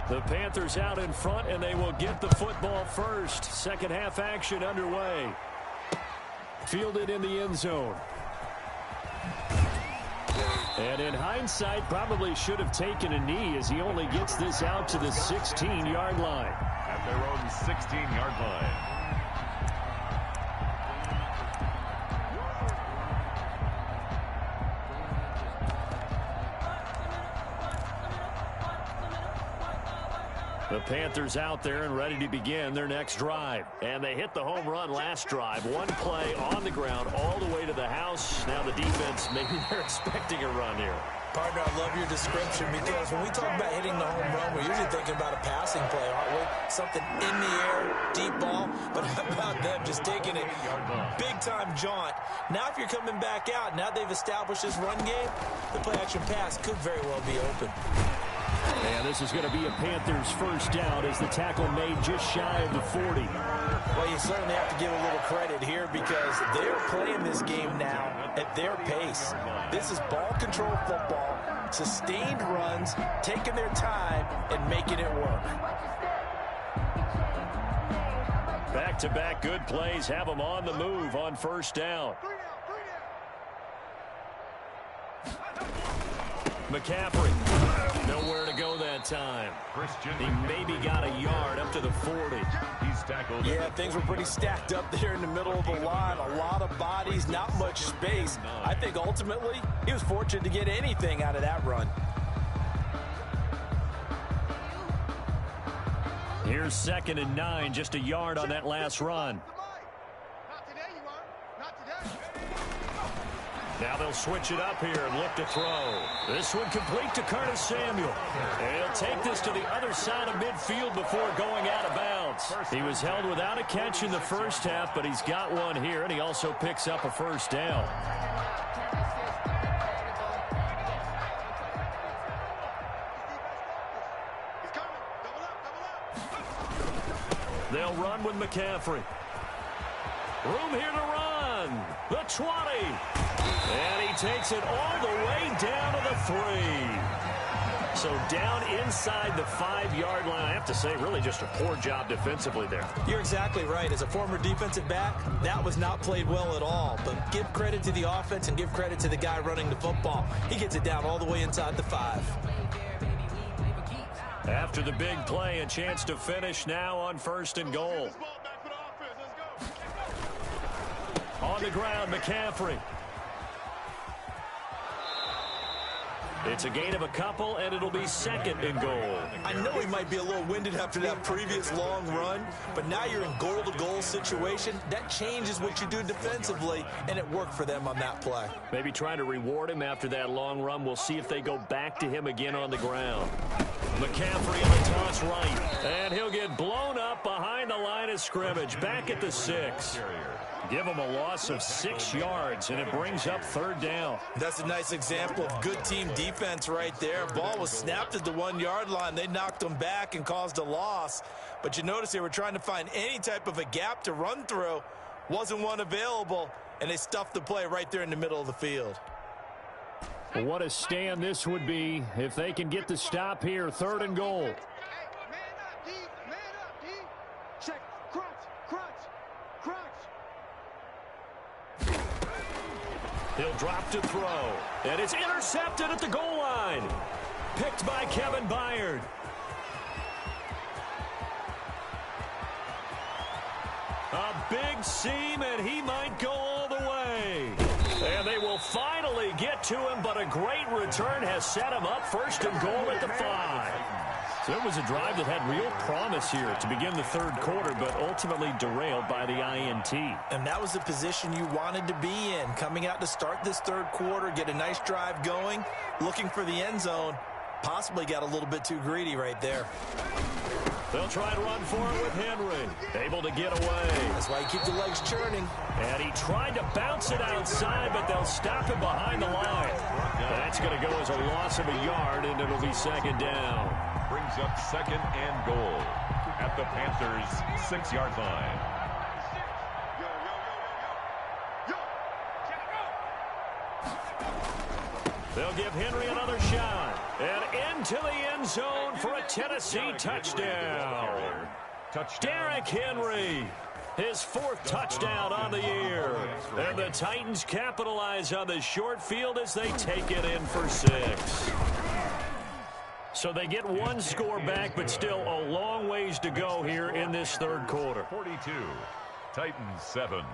The Panthers out in front, and they will get the football first. Second half action underway. Fielded in the end zone. And in hindsight, probably should have taken a knee as he only gets this out to the 16-yard line. At their own 16-yard line. The Panthers out there and ready to begin their next drive. And they hit the home run last drive. One play on the ground all the way to the house. Now the defense, maybe they're expecting a run here. Partner, I love your description because when we talk about hitting the home run, we're usually thinking about a passing play, aren't we? Something in the air, deep ball. But how about them just taking it big-time jaunt? Now if you're coming back out, now they've established this run game, the play-action pass could very well be open. And this is going to be a Panthers first down as the tackle made just shy of the 40. Well, you certainly have to give a little credit here because they're playing this game now at their pace. This is ball control football, sustained runs, taking their time and making it work. Back-to-back good plays have them on the move on first down. McCaffrey, nowhere to go that time. He maybe got a yard up to the 40. He's tackled. Yeah, things were pretty stacked up there in the middle of the line. A lot of bodies, not much space. I think ultimately he was fortunate to get anything out of that run. Here's 2nd and 9, just a yard on that last run. Now they'll switch it up here and look to throw. This one complete to Curtis Samuel. And he'll take this to the other side of midfield before going out of bounds. He was held without a catch in the first half, but he's got one here, and he also picks up a first down. They'll run with McCaffrey. Room here to run. The 20. And he takes it all the way down to the 3. So down inside the 5-yard line. I have to say, really just a poor job defensively there. You're exactly right. As a former defensive back, that was not played well at all. But give credit to the offense and give credit to the guy running the football. He gets it down all the way inside the 5. After the big play, a chance to finish now on 1st and goal. On the ground, McCaffrey. It's a gain of a couple, and it'll be 2nd and goal. I know he might be a little winded after that previous long run, but now you're in goal-to-goal situation. That changes what you do defensively, and it worked for them on that play. Maybe trying to reward him after that long run. We'll see if they go back to him again on the ground. McCaffrey on the toss right, and he'll get blown up behind the line of scrimmage, back at the 6. Give him a loss of 6 yards, and it brings up 3rd down. That's a nice example of good team defense right there. Ball was snapped at the 1-yard line. They knocked him back and caused a loss. But you notice they were trying to find any type of a gap to run through. Wasn't one available, and they stuffed the play right there in the middle of the field. What a stand this would be if they can get the stop here. 3rd and goal. He'll drop to throw. And it's intercepted at the goal line. Picked by Kevin Byard. A big seam, and he might go all the way. And they will finally get to him, but a great return has set him up. 1st and goal at the 5. So it was a drive that had real promise here to begin the 3rd quarter, but ultimately derailed by the INT. And that was the position you wanted to be in. Coming out to start this 3rd quarter, get a nice drive going, looking for the end zone. Possibly got a little bit too greedy right there. They'll try to run for it with Henry. Able to get away. That's why you keep the legs churning. And he tried to bounce it outside, but they'll stop him behind the line. That's going to go as a loss of a yard, and it'll be 2nd down. Brings up 2nd and goal at the Panthers' 6-yard line. They'll give Henry another shot. And into the end zone for a Tennessee touchdown. Derrick Henry, his 4th touchdown on the year. And the Titans capitalize on the short field as they take it in for 6. So they get 1 score back, but still a long ways to go here in this 3rd quarter. 42, Titans 7.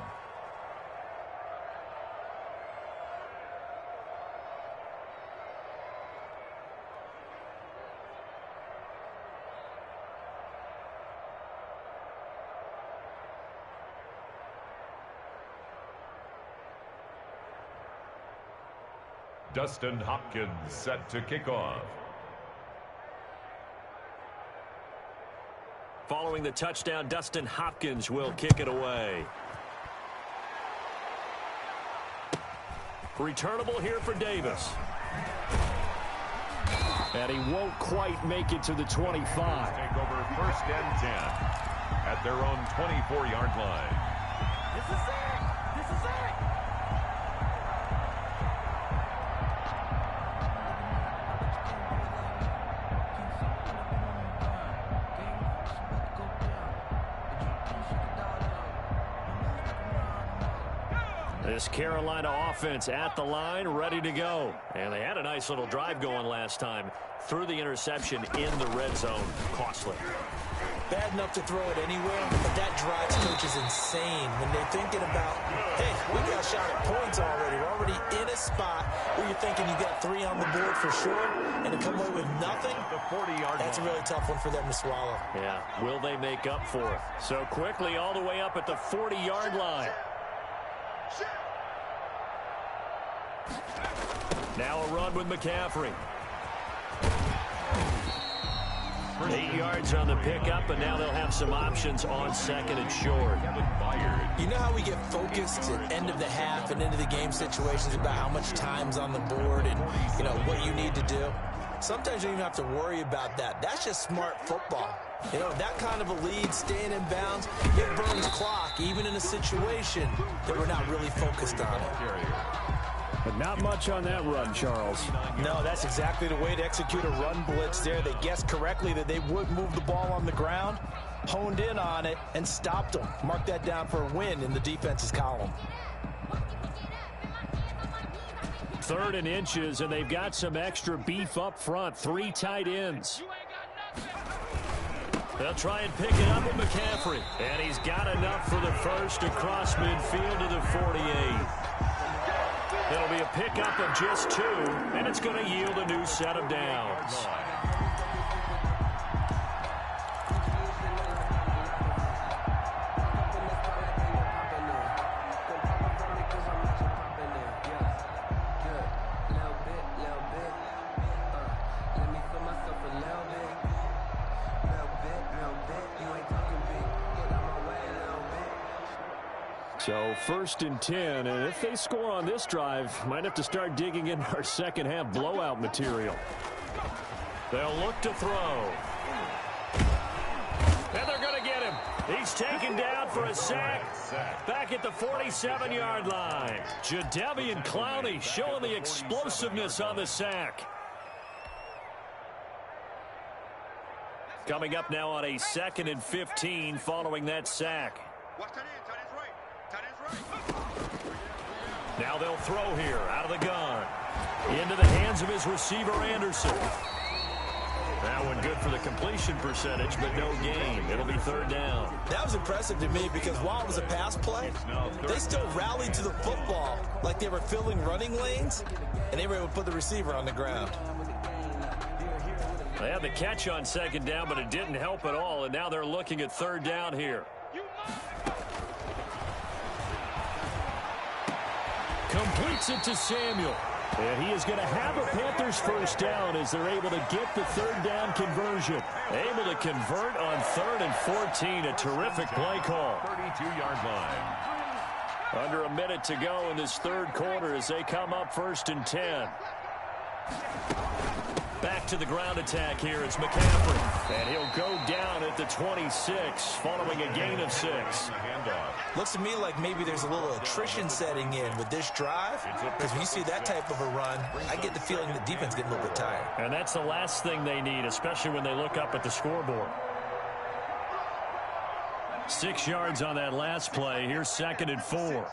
Dustin Hopkins set to kick off. Following the touchdown, Dustin Hopkins will kick it away. Returnable here for Davis. And he won't quite make it to the 25. Take over 1st and 10 at their own 24-yard line. This is it! This is it! This Carolina offense at the line, ready to go. And they had a nice little drive going last time. Threw the interception in the red zone. Costly. Bad enough to throw it anywhere, but that drives coaches insane when they're thinking about, hey, we got a shot at points already. We're already in a spot where you're thinking you got 3 on the board for sure, and to come away with nothing, that's a really tough one for them to swallow. Yeah, will they make up for it? So quickly all the way up at the 40-yard line. Now a run with McCaffrey. 8 yards on the pickup, and now they'll have some options on 2nd and short. You know how we get focused at end of the half and into the game situations about how much time's on the board and, you know, what you need to do? Sometimes you don't even have to worry about that. That's just smart football. You know, that kind of a lead, staying in bounds, it burns clock, even in a situation that we're not really focused on it. But not much on that run, Charles. No, that's exactly the way to execute a run blitz there. They guessed correctly that they would move the ball on the ground, honed in on it, and stopped them. Mark that down for a win in the defense's column. 3rd and inches, and they've got some extra beef up front. 3 tight ends. They'll try and pick it up with McCaffrey. And he's got enough for the first across midfield to the 48. It'll be a pickup of just 2, and it's going to yield a new set of downs. So 1st and 10, and if they score on this drive, might have to start digging in our second half blowout material. They'll look to throw. And they're going to get him. He's taken down for a sack back at the 47-yard line. Jadeveon Clowney showing the explosiveness on the sack. Coming up now on a 2nd and 15 following that sack. Now they'll throw here out of the gun. Into the hands of his receiver, Anderson. That one good for the completion percentage, but no gain. It'll be 3rd down. That was impressive to me because while it was a pass play, they still rallied to the football like they were filling running lanes, and they were able to put the receiver on the ground. They had the catch on 2nd down, but it didn't help at all, and now they're looking at 3rd down here. Completes it to Samuel. And he is going to have a Panthers first down as they're able to get the 3rd down conversion. Able to convert on 3rd and 14. A terrific play call. 32-yard line. Under a minute to go in this 3rd quarter as they come up 1st and 10. Back to the ground attack here. It's McCaffrey. And he'll go down at the 26 following a gain of 6. Looks to me like maybe there's a little attrition setting in with this drive. Because when you see that type of a run, I get the feeling the defense getting a little bit tired. And that's the last thing they need, especially when they look up at the scoreboard. 6 yards on that last play. Here's 2nd and 4.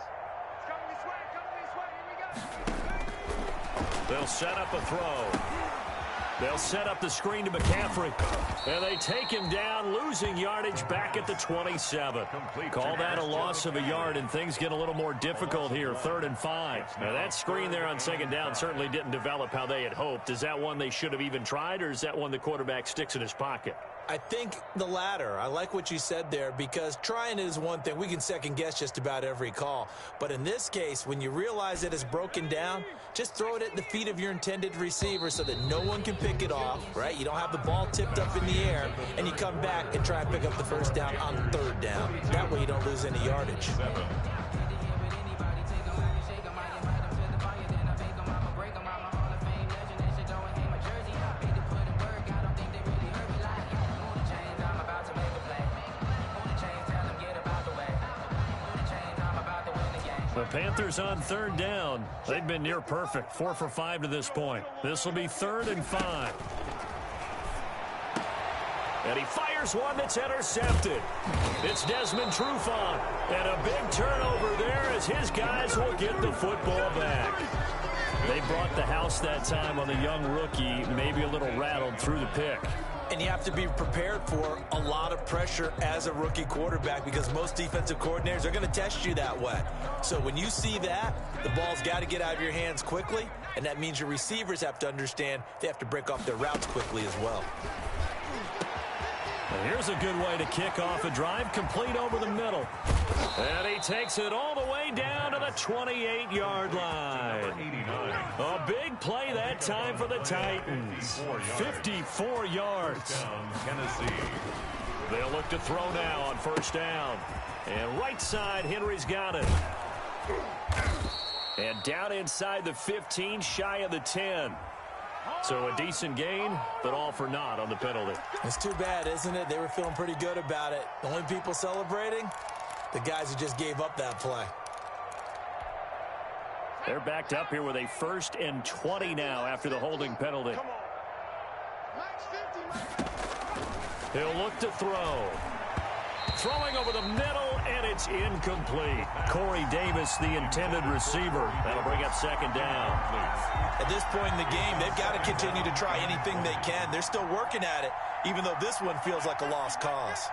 They'll set up a throw. They'll set up the screen to McCaffrey. And they take him down, losing yardage back at the 27. Call that a loss of a yard, and things get a little more difficult here. 3rd and 5. Now, that screen there on 2nd down certainly didn't develop how they had hoped. Is that one they should have even tried, or is that one the quarterback sticks in his pocket? I think the latter. I like what you said there, because trying it is one thing. We can second-guess just about every call. But in this case, when you realize it is broken down, just throw it at the feet of your intended receiver so that no one can pick it off, right? You don't have the ball tipped up in the air, and you come back and try and pick up the 1st down on 3rd down. That way you don't lose any yardage. The Panthers on 3rd down. They've been near perfect. 4 for 5 to this point. This will be 3rd and 5. And he fires one that's intercepted. It's Desmond Trufant. And a big turnover there as his guys will get the football back. They brought the house that time on the young rookie, maybe a little rattled through the pick. And you have to be prepared for a lot of pressure as a rookie quarterback, because most defensive coordinators are going to test you that way. So when you see that, the ball's got to get out of your hands quickly, and that means your receivers have to understand they have to break off their routes quickly as well. And here's a good way to kick off a drive, complete over the middle. And he takes it all the way down to the 28-yard line. A big play that time for the Titans. 54 yards. They'll look to throw now on 1st down. And right side, Henry's got it. And down inside the 15, shy of the 10. So a decent gain, but all for naught on the penalty. It's too bad, isn't it? They were feeling pretty good about it. The only people celebrating, the guys who just gave up that play. They're backed up here with a 1st and 20 now after the holding penalty. He'll look to throw. Throwing over the middle, and it's incomplete. Corey Davis, the intended receiver. That'll bring up 2nd down. At this point in the game, they've got to continue to try anything they can. They're still working at it, even though this one feels like a lost cause.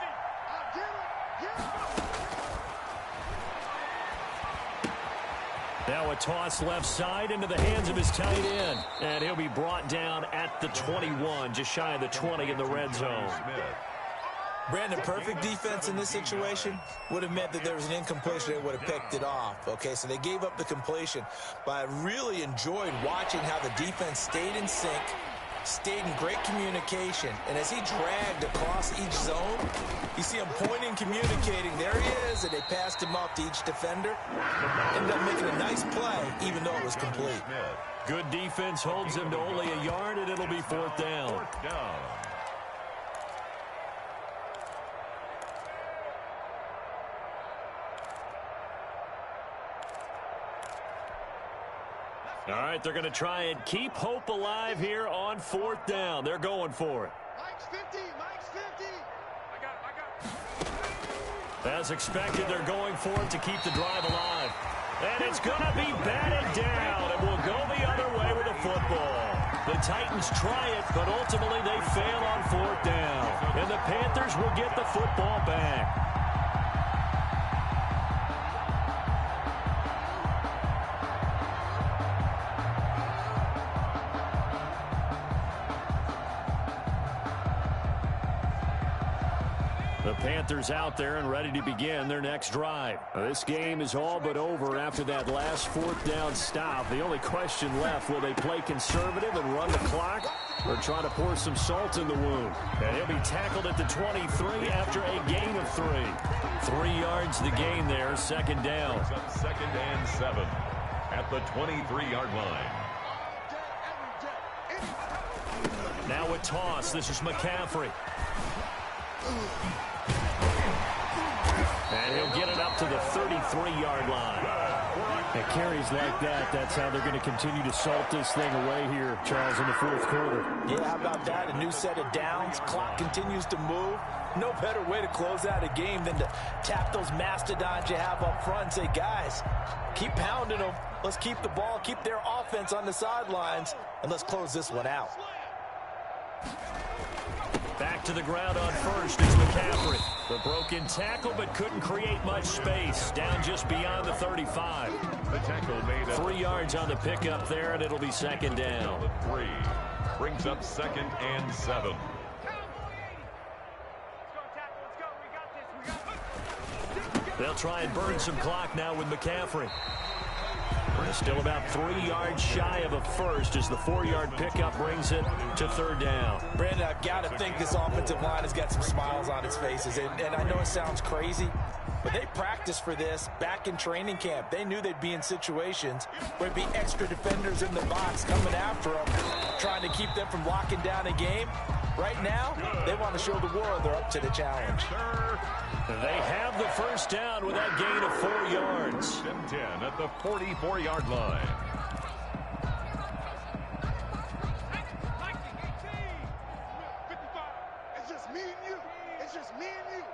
Now a toss left side into the hands of his tight end. And he'll be brought down at the 21, just shy of the 20 in the red zone. Brandon, perfect defense in this situation would have meant that there was an incompletion. They would have picked it off. Okay, so they gave up the completion. But I really enjoyed watching how the defense stayed in sync, stayed in great communication. And as he dragged across each zone, you see him pointing, communicating. There he is, and they passed him off to each defender. Ended up making a nice play, even though it was complete. Good defense holds him to only a yard, and it'll be 4th down. All right, they're going to try and keep hope alive here on 4th down. They're going for it. Mike's 50. Mike's 50. I got it. As expected, they're going for it to keep the drive alive. And it's going to be batted down, and we'll go the other way with the football. The Titans try it, but ultimately they fail on 4th down. And the Panthers will get the football back. The Panthers out there and ready to begin their next drive. This game is all but over after that last 4th down stop. The only question left, will they play conservative and run the clock or try to pour some salt in the wound? And he'll be tackled at the 23 after a gain of 3. 3 yards the gain there, 2nd down. 2nd and 7 at the 23-yard line. Now a toss. This is McCaffrey. And he'll get it up to the 33-yard line. And carries like that, that's how they're going to continue to salt this thing away here, Charles, in the fourth quarter. Yeah, how about that? A new set of downs. Clock continues to move. No better way to close out a game than to tap those mastodons you have up front and say, guys, keep pounding them. Let's keep the ball, keep their offense on the sidelines, and let's close this one out. Back to the ground on first is McCaffrey. The broken tackle, but couldn't create much space. Down just beyond the 35. The tackle made 3 yards on the pickup there, and it'll be second down. 3. Brings up 2nd and 7. They'll try and burn some clock now with McCaffrey. We're still about 3 yards shy of a first as the 4-yard pickup brings it to third down. Brandon, I've got to think this offensive line has got some smiles on its faces. And I know it sounds crazy, but they practiced for this back in training camp. They knew they'd be in situations where there'd be extra defenders in the box coming after them, trying to keep them from locking down a game. Right now, they want to show the world they're up to the challenge. They have the first down with that gain of 4 yards. 10 at the 44-yard line. It's just me and you. It's just me and you.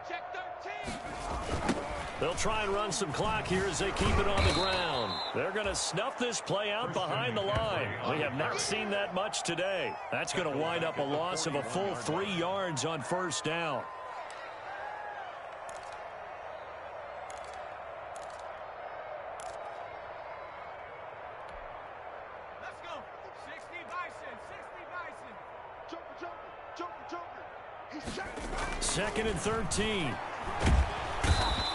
Check 13. They'll try and run some clock here as they keep it on the ground. They're going to snuff this play out behind the line. We have not seen that much today. That's going to wind up a loss of a full 3 yards on first down. Let's go. 60 Bison. 60 Bison. Joker. He's checking. 2nd and 13.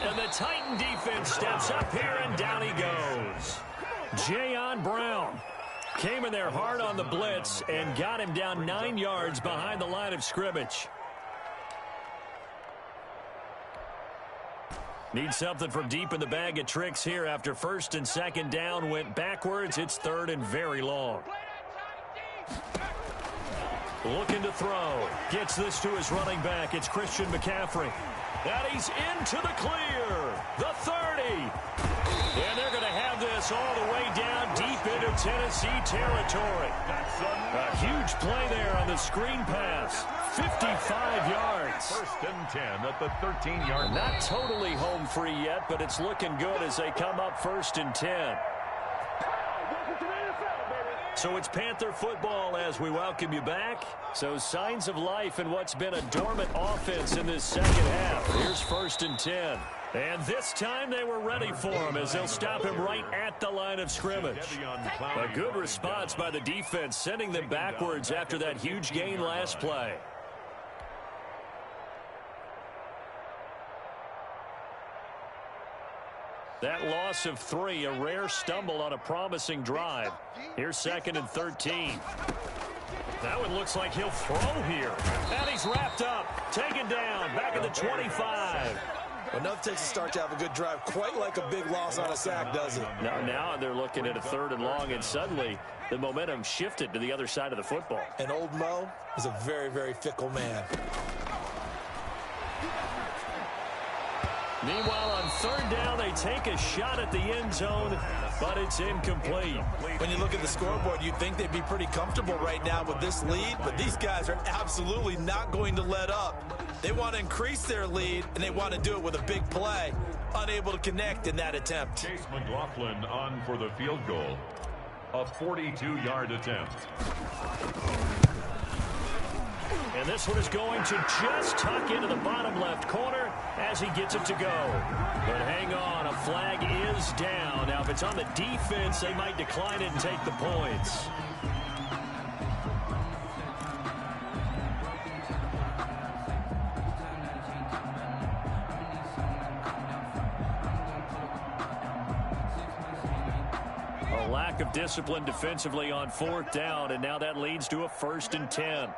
And the Titan defense steps up here, and down he goes. Jayon Brown came in there hard on the blitz and got him down 9 yards behind the line of scrimmage. Need something from deep in the bag of tricks here after 1st and 2nd down went backwards. It's 3rd and very long. Looking to throw. Gets this to his running back. It's Christian McCaffrey. And he's into the clear. The 30. And they're going to have this all the way down deep into Tennessee territory. A huge play there on the screen pass. 55 yards. 1st and 10 at the 13-yard line. Not totally home free yet, but it's looking good as they come up 1st and 10. So it's Panther football as we welcome you back. So signs of life in what's been a dormant offense in this second half. Here's 1st and 10. And this time they were ready for him as they'll stop him right at the line of scrimmage. A good response by the defense, sending them backwards after that huge gain last play. That loss of 3, a rare stumble on a promising drive. Here's 2nd and 13. That one looks like he'll throw here. And he's wrapped up, taken down, back at the 25. Well, nothing takes a start to have a good drive, quite like a big loss on a sack, does it? Now they're looking at a 3rd and long, and suddenly the momentum shifted to the other side of the football. And old Mo is a very, very fickle man. Meanwhile, on 3rd down, they take a shot at the end zone, but it's incomplete. When you look at the scoreboard, you'd think they'd be pretty comfortable right now with this lead, but these guys are absolutely not going to let up. They want to increase their lead, and they want to do it with a big play. Unable to connect in that attempt. Chase McLaughlin on for the field goal. A 42-yard attempt. And this one is going to just tuck into the bottom left corner as he gets it to go. But hang on, a flag is down. Now, if it's on the defense, they might decline it and take the points. A lack of discipline defensively on 4th down, and now that leads to a 1st and 10.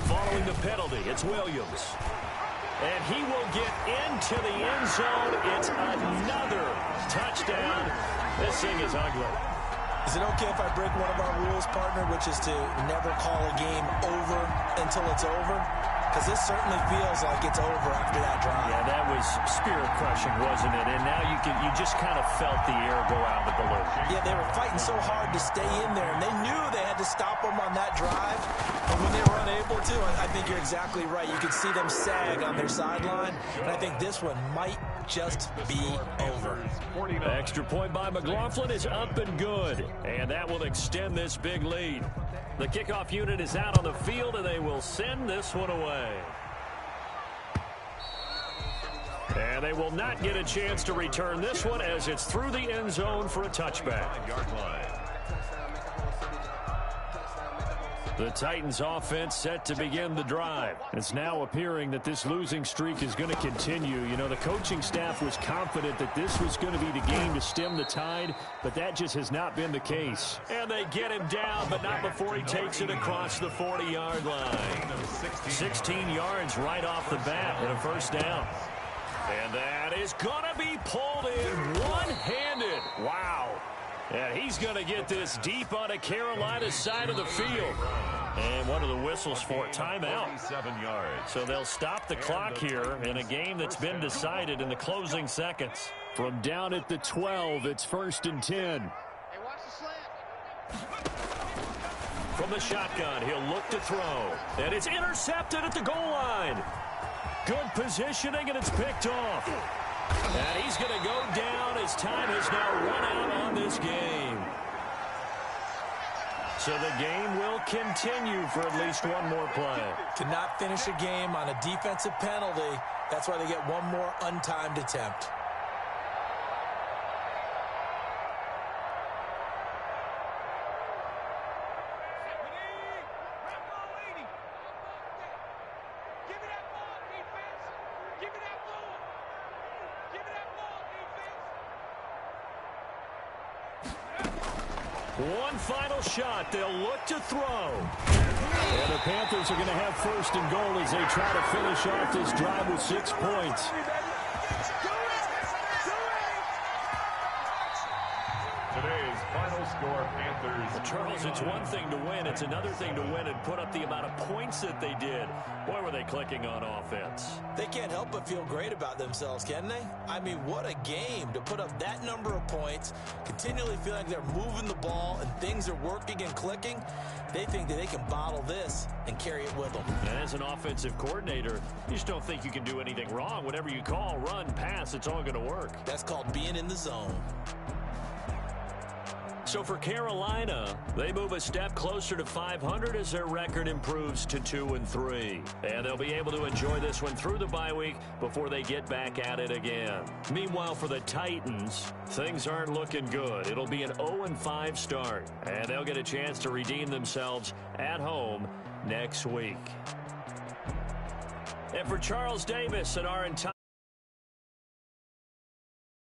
Following the penalty, it's Williams. And he will get into the end zone. It's another touchdown. This thing is ugly. Is it okay if I break one of our rules, partner, which is to never call a game over until it's over? Because this certainly feels like it's over after that drive. Yeah, that was spirit-crushing, wasn't it? And now you just kind of felt the air go out of the balloon. Yeah, they were fighting so hard to stay in there, and they knew they had to stop them on that drive. And when they were unable to, I think you're exactly right. You could see them sag on their sideline, and I think this one might just be over. Extra point by McLaughlin is up and good, and that will extend this big lead. The kickoff unit is out on the field, and they will send this one away. And they will not get a chance to return this one as it's through the end zone for a touchback. The Titans offense set to begin the drive. It's now appearing that this losing streak is going to continue. You know, the coaching staff was confident that this was going to be the game to stem the tide, but that just has not been the case. And they get him down, but not before he takes it across the 40-yard line. 16 yards right off the bat and a first down. And that is going to be pulled in one-handed. Wow. And he's going to get this deep on a Carolina side of the field. And what are the whistles for? Timeout. 7 yards. So they'll stop the clock here in a game that's been decided in the closing seconds. From down at the 12, it's 1st and 10. Hey, watch the slant. From the shotgun, he'll look to throw. And it's intercepted at the goal line. Good positioning, and it's picked off. And he's going to go down as time has now run out on this game. So the game will continue for at least one more play. Cannot finish a game on a defensive penalty. That's why they get one more untimed attempt. One final shot. They'll look to throw. And the Panthers are going to have 1st and goal as they try to finish off this drive with 6 points. Today's final score, Panthers. Charles, it's one thing to win. It's another thing to win and put up the amount of points that they did. Boy, were they clicking on offense. They can't help but feel great about themselves, can they? I mean, what a game to put up that number of points, continually feel like they're moving the ball and things are working and clicking. They think that they can bottle this and carry it with them. And as an offensive coordinator, you just don't think you can do anything wrong. Whatever you call, run, pass, it's all going to work. That's called being in the zone. So for Carolina, they move a step closer to 500 as their record improves to 2-3. And they'll be able to enjoy this one through the bye week before they get back at it again. Meanwhile, for the Titans, things aren't looking good. It'll be an 0-5 start, and they'll get a chance to redeem themselves at home next week. And for Charles Davis and our entire